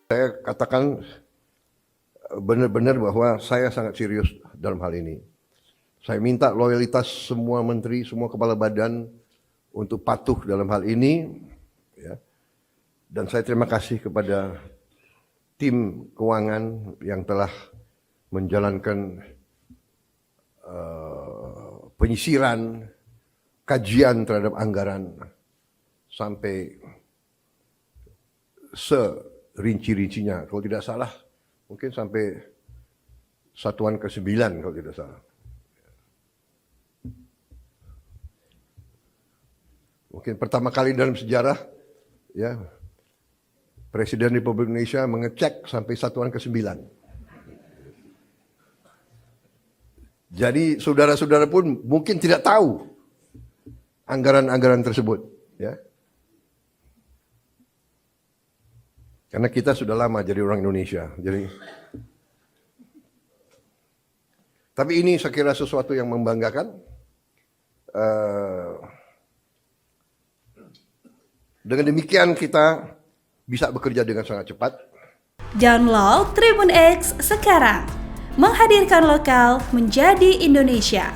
Saya katakan benar-benar bahwa saya sangat serius dalam hal ini. Saya minta loyalitas semua menteri, semua kepala badan untuk patuh dalam hal ini. Ya. Dan saya terima kasih kepada tim keuangan yang telah menjalankan penyisiran, kajian terhadap anggaran sampai serinci-rincinya. Kalau tidak salah, mungkin sampai satuan ke-9 kalau tidak salah. Mungkin pertama kali dalam sejarah, ya, Presiden Republik Indonesia mengecek sampai satuan ke-9. Jadi saudara-saudara pun mungkin tidak tahu anggaran-anggaran tersebut, ya. Karena kita sudah lama jadi orang Indonesia. Tapi ini saya kira sesuatu yang membanggakan. Dengan demikian kita bisa bekerja dengan sangat cepat. Download Tribun X sekarang, menghadirkan lokal menjadi Indonesia.